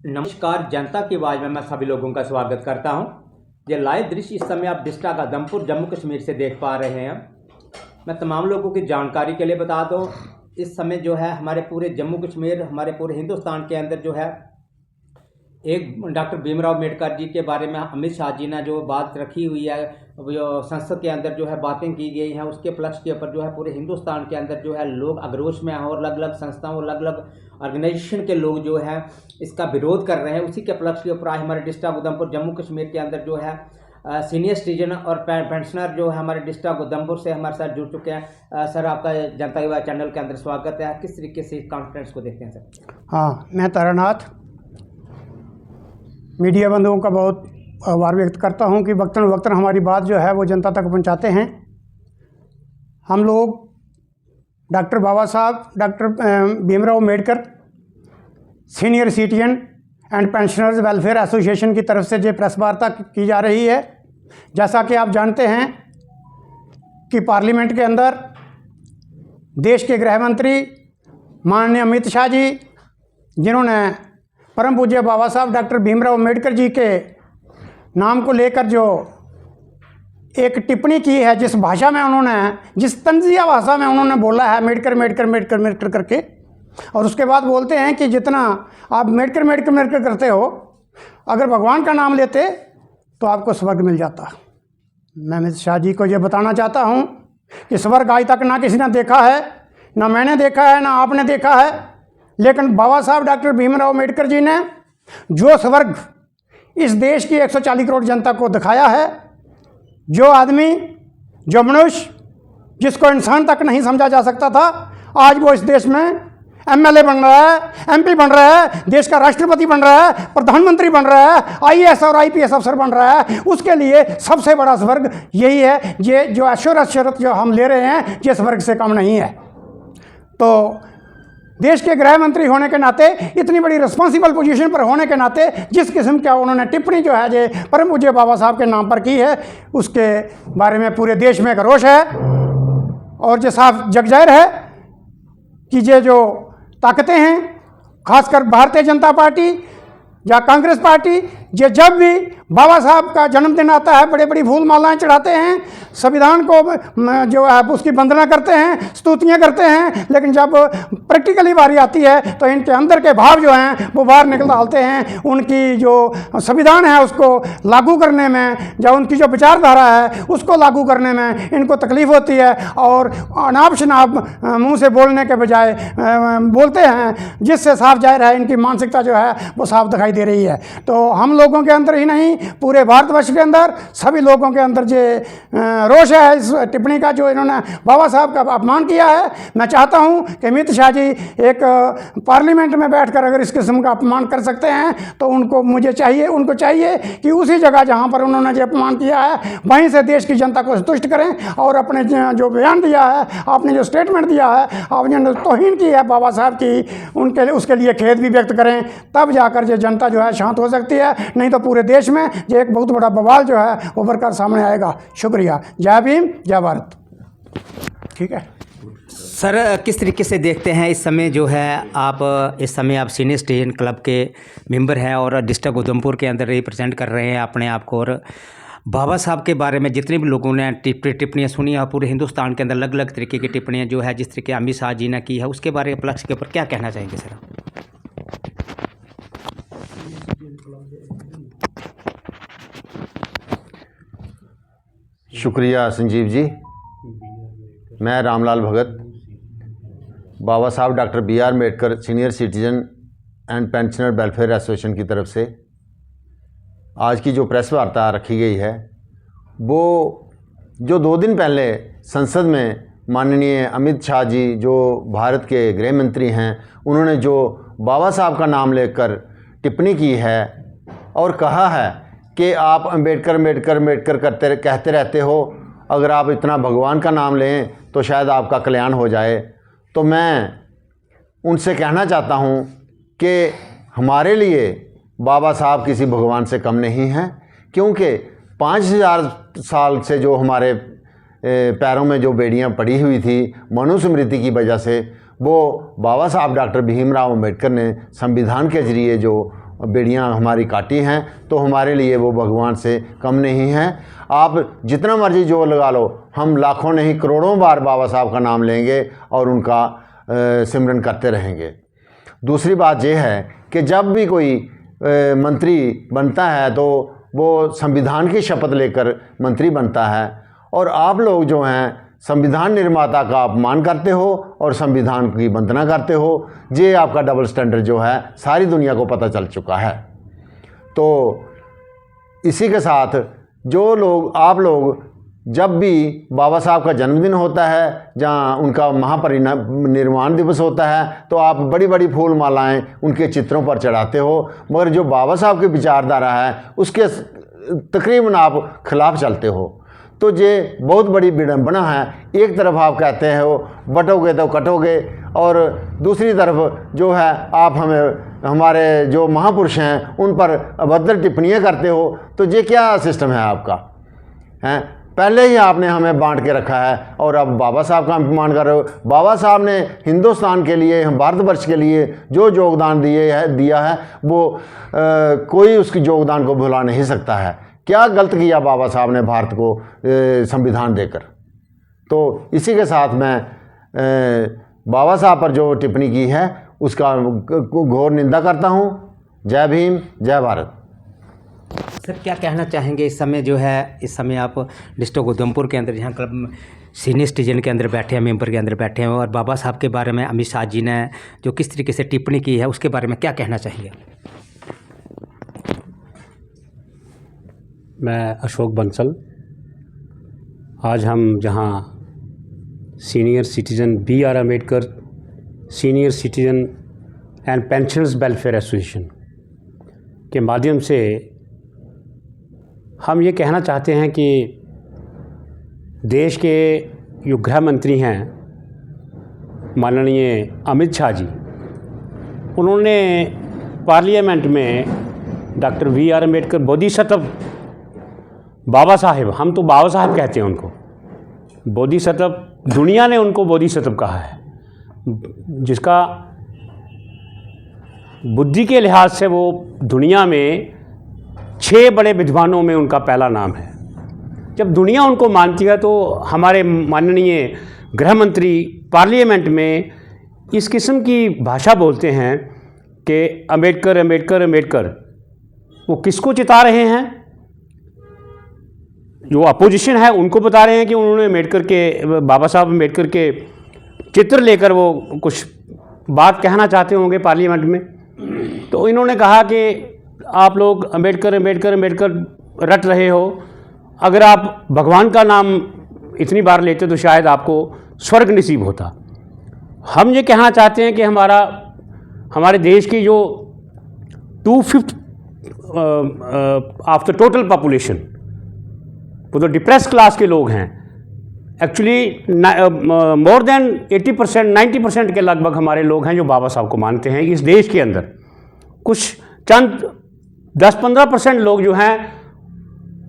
नमस्कार, जनता की आवाज़ में मैं सभी लोगों का स्वागत करता हूं। ये लाइव दृश्य इस समय आप डिस्ट्रिक्ट आदमपुर जम्मू कश्मीर से देख पा रहे हैं। मैं तमाम लोगों की जानकारी के लिए बता दूं, इस समय जो है हमारे पूरे जम्मू कश्मीर, हमारे पूरे हिंदुस्तान के अंदर जो है एक डॉक्टर भीमराव अम्बेडकर जी के बारे में अमित शाह जी ने जो बात रखी हुई है, जो संसद के अंदर जो है बातें की गई हैं, उसके उपलक्ष्य के ऊपर जो है पूरे हिंदुस्तान के अंदर जो है लोग आक्रोश में हैं और अलग अलग संस्थाओं, अलग अलग ऑर्गेनाइजेशन के लोग जो है इसका विरोध कर रहे हैं। उसी के उपलक्ष्य के ऊपर आज हमारे डिस्ट्रिक्ट उधमपुर जम्मू कश्मीर के अंदर जो है सीनियर सिटीजन और पेंशनर जो है हमारे डिस्ट्रिक्ट उधमपुर से हमारे साथ जुड़ चुके हैं। सर, आपका जनता युवा चैनल के अंदर स्वागत है। किस तरीके से इस कॉन्फ्रेंस को देखते हैं सर? हाँ, मैं तारानाथ मीडिया बंधुओं का बहुत आभार व्यक्त करता हूं कि वक्तन वक्तन हमारी बात जो है वो जनता तक पहुंचाते हैं। हम लोग doctor Baba Saheb doctor Bhimrao Ambedkar senior citizen and pensioners welfare association की तरफ से जो प्रेस वार्ता की जा रही है। जैसा कि आप जानते हैं कि पार्लियामेंट के अंदर देश के गृह मंत्री माननीय अमित शाह जी, जिन्होंने परम पूज्य बाबा साहब डॉक्टर भीमराव अम्बेडकर जी के नाम को लेकर जो एक टिप्पणी की है, जिस भाषा में उन्होंने, जिस तंजिया भाषा में उन्होंने बोला है अम्बेडकर अम्बेडकर अम्बेडकर अम्बेडकर करके, और उसके बाद बोलते हैं कि जितना आप अम्बेडकर अम्बेडकर अम्बेडकर करते हो, अगर भगवान का नाम लेते तो आपको स्वर्ग मिल जाता। मैं अमित शाह जी को ये बताना चाहता हूँ कि स्वर्ग आज तक ना किसी ने देखा है, ना मैंने देखा है, ना आपने देखा है, लेकिन बाबा साहब डॉक्टर भीमराव अम्बेडकर जी ने जो स्वर्ग इस देश की 140 करोड़ जनता को दिखाया है, जो आदमी, जो मनुष्य जिसको इंसान तक नहीं समझा जा सकता था, आज वो इस देश में एमएलए बन रहा है, एमपी बन रहा है, देश का राष्ट्रपति बन रहा है, प्रधानमंत्री बन रहा है, आईएएस और आईपीएस अफसर बन रहा है। उसके लिए सबसे बड़ा स्वर्ग यही है। ये जो ऐशो-इशरत जो हम ले रहे हैं, ये स्वर्ग से कम नहीं है। तो देश के गृह मंत्री होने के नाते, इतनी बड़ी रिस्पॉन्सिबल पोजीशन पर होने के नाते, जिस किस्म का उन्होंने टिप्पणी जो है ये परम पूज्य बाबा साहब के नाम पर की है, उसके बारे में पूरे देश में एक रोष है। और जो साफ जग जाहिर है कि ये जो ताकतें हैं, खासकर भारतीय जनता पार्टी या कांग्रेस पार्टी, ये जब भी बाबा साहब का जन्मदिन आता है बड़ी बड़ी फूल मालाएँ चढ़ाते हैं, संविधान को जो है उसकी वंदना करते हैं, स्तुतियाँ करते हैं, लेकिन जब प्रैक्टिकली बारी आती है तो इनके अंदर के भाव जो हैं वो बाहर निकल डालते हैं। उनकी जो संविधान है उसको लागू करने में, या उनकी जो विचारधारा है उसको लागू करने में इनको तकलीफ़ होती है, और अनाप शनाप मुँह से बोलने के बजाय बोलते हैं, जिससे साफ जाहिर है इनकी मानसिकता जो है वो साफ दिखाई दे रही है। तो हम लोगों के अंदर ही नहीं, पूरे भारतवर्ष के अंदर सभी लोगों के अंदर जो रोष है इस टिप्पणी का, जो इन्होंने बाबा साहब का अपमान किया है। मैं चाहता हूं कि अमित शाह जी एक पार्लियामेंट में बैठकर अगर इस किस्म का अपमान कर सकते हैं तो उनको चाहिए कि उसी जगह जहां पर उन्होंने जो अपमान किया है वहीं से देश की जनता को संतुष्ट करें, और अपने जो बयान दिया है, आपने जो स्टेटमेंट दिया है, आपने जो तौहीन की है बाबा साहब की, उसके लिए खेद भी व्यक्त करें। तब जाकर जो जनता जो है शांत हो सकती है, नहीं तो पूरे देश में ये एक बहुत बड़ा बवाल जो है उभर कर सामने आएगा। शुक्रिया। जय भीम, जय भारत। ठीक है सर, किस तरीके से देखते हैं इस समय जो है इस समय आप सीनियर सिटीजन क्लब के मेंबर हैं और डिस्ट्रिक्ट उधमपुर के अंदर रिप्रेजेंट कर रहे हैं अपने आप को, और बाबा साहब के बारे में जितने भी लोगों ने टिप्पणियाँ सुनी है, पूरे हिंदुस्तान के अंदर अलग अलग तरीके की टिप्पणियाँ जो है जिस तरीके अमित शाह जी ने की है, उसके बारे में उपलक्ष्य के ऊपर क्या कहना चाहेंगे सर? शुक्रिया संजीव जी। मैं Ramlal Bhagat, Baba Saheb doctor B R. Ambedkar senior citizen and pensioner welfare association की तरफ से आज की जो प्रेस वार्ता रखी गई है, वो जो 2 दिन पहले संसद में माननीय अमित शाह जी, जो भारत के गृह मंत्री हैं, उन्होंने जो बाबा साहब का नाम लेकर टिप्पणी की है और कहा है कि आप अम्बेडकर अम्बेडकर अम्बेडकर कहते रहते हो, अगर आप इतना भगवान का नाम लें तो शायद आपका कल्याण हो जाए। तो मैं उनसे कहना चाहता हूं कि हमारे लिए बाबा साहब किसी भगवान से कम नहीं हैं, क्योंकि 5000 साल से जो हमारे पैरों में जो बेड़ियां पड़ी हुई थी मनुस्मृति की वजह से, वो बाबा साहब डॉक्टर भीमराव अम्बेडकर ने संविधान के ज़रिए जो बेड़ियां हमारी काटी हैं, तो हमारे लिए वो भगवान से कम नहीं हैं। आप जितना मर्जी जोर लगा लो, हम लाखों नहीं करोड़ों बार बाबा साहब का नाम लेंगे और उनका सिमरन करते रहेंगे। दूसरी बात यह है कि जब भी कोई मंत्री बनता है तो वो संविधान की शपथ लेकर मंत्री बनता है, और आप लोग जो हैं संविधान निर्माता का अपमान करते हो और संविधान की वंदना करते हो। ये आपका डबल स्टैंडर्ड जो है सारी दुनिया को पता चल चुका है। तो इसी के साथ आप लोग जब भी बाबा साहब का जन्मदिन होता है, जहाँ उनका महापरिनिर्वाण दिवस होता है, तो आप बड़ी बड़ी फूल मालाएँ उनके चित्रों पर चढ़ाते हो, मगर जो बाबा साहब की विचारधारा है उसके तकरीबन आप खिलाफ चलते हो। तो ये बहुत बड़ी विडंबना है। एक तरफ आप कहते हो बटोगे तो कटोगे, और दूसरी तरफ जो है आप हमारे जो महापुरुष हैं उन पर अभद्र टिप्पणियाँ करते हो। तो ये क्या सिस्टम है आपका? हैं, पहले ही आपने हमें बांट के रखा है और अब बाबा साहब का अपमान कर रहे हो। बाबा साहब ने हिंदुस्तान के लिए, हम भारतवर्ष के लिए जो योगदान दिया है वो कोई उसके योगदान को भुला नहीं सकता है। क्या गलत किया बाबा साहब ने भारत को संविधान देकर? तो इसी के साथ मैं बाबा साहब पर जो टिप्पणी की है उसका घोर निंदा करता हूँ। जय भीम, जय भारत। सर, क्या कहना चाहेंगे इस समय आप डिस्ट्रिक्ट उधमपुर के अंदर, जहाँ क्लब सीनियर सिटीजन के अंदर बैठे हैं, मेंबर के अंदर बैठे हैं, और बाबा साहब के बारे में अमित शाह जी ने जो किस तरीके से टिप्पणी की है उसके बारे में क्या कहना चाहिए? मैं अशोक बंसल। आज हम जहां senior citizen BR Ambedkar senior citizen and pensioners welfare association के माध्यम से हम ये कहना चाहते हैं कि देश के जो गृह मंत्री हैं माननीय अमित शाह जी, उन्होंने पार्लियामेंट में डॉक्टर BR अम्बेडकर बोधिसत्व बाबा साहेब, हम तो बाबा साहब कहते हैं उनको, बोधिसत्व, दुनिया ने उनको बोधिसत्व कहा है, जिसका बुद्धि के लिहाज से वो दुनिया में 6 बड़े विद्वानों में उनका पहला नाम है। जब दुनिया उनको मानती है तो हमारे माननीय गृह मंत्री पार्लियामेंट में इस किस्म की भाषा बोलते हैं कि अम्बेडकर अम्बेडकर अम्बेडकर। वो किसको चिता रहे हैं? जो अपोजिशन है उनको बता रहे हैं कि उन्होंने बाबा साहब अम्बेडकर के चित्र लेकर वो कुछ बात कहना चाहते होंगे पार्लियामेंट में। तो इन्होंने कहा कि आप लोग अम्बेडकर अम्बेडकर अम्बेडकर रट रहे हो, अगर आप भगवान का नाम इतनी बार लेते तो शायद आपको स्वर्ग नसीब होता। हम ये कहना चाहते हैं कि हमारे देश की जो 2/5 ऑफ द टोटल पॉपुलेशन, वो तो डिप्रेस क्लास के लोग हैं। एक्चुअली मोर देन 80%, 90% के लगभग हमारे लोग हैं जो बाबा साहब को मानते हैं इस देश के अंदर। कुछ चंद 10-15% लोग जो हैं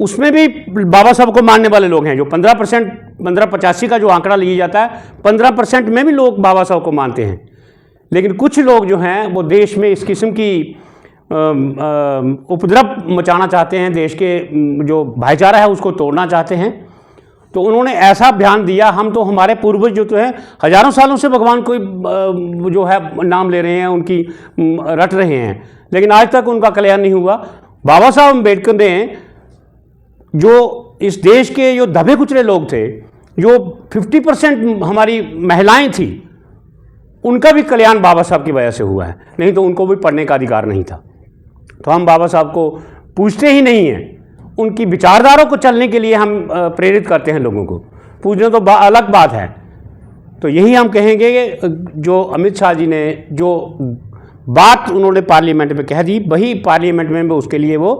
उसमें भी बाबा साहब को मानने वाले लोग हैं। जो 15%, 1585 का जो आंकड़ा लिया जाता है, 15% में भी लोग बाबा साहब को मानते हैं। लेकिन कुछ लोग जो हैं वो देश में इस किस्म की उपद्रव मचाना चाहते हैं, देश के जो भाईचारा है उसको तोड़ना चाहते हैं। तो उन्होंने ऐसा बयान दिया। हम तो हमारे पूर्वज जो तो है हजारों सालों से भगवान को जो है नाम ले रहे हैं, उनकी रट रहे हैं, लेकिन आज तक उनका कल्याण नहीं हुआ। बाबा साहब अम्बेडकर ने जो इस देश के जो दबे कुचले लोग थे, जो 50% हमारी महिलाएं थी, उनका भी कल्याण बाबा साहब की वजह से हुआ है, नहीं तो उनको भी पढ़ने का अधिकार नहीं था। तो हम बाबा साहब को पूछते ही नहीं हैं, उनकी विचारधारों को चलने के लिए हम प्रेरित करते हैं लोगों को। पूछना तो अलग बात है। तो यही हम कहेंगे कि जो अमित शाह जी ने जो बात उन्होंने पार्लियामेंट में कह दी, वही पार्लियामेंट में उसके लिए वो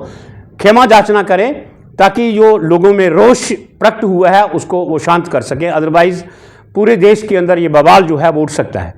क्षमा याचना करें, ताकि जो लोगों में रोष प्रकट हुआ है उसको वो शांत कर सके। अदरवाइज़ पूरे देश के अंदर ये बवाल जो है वो उठ सकता है।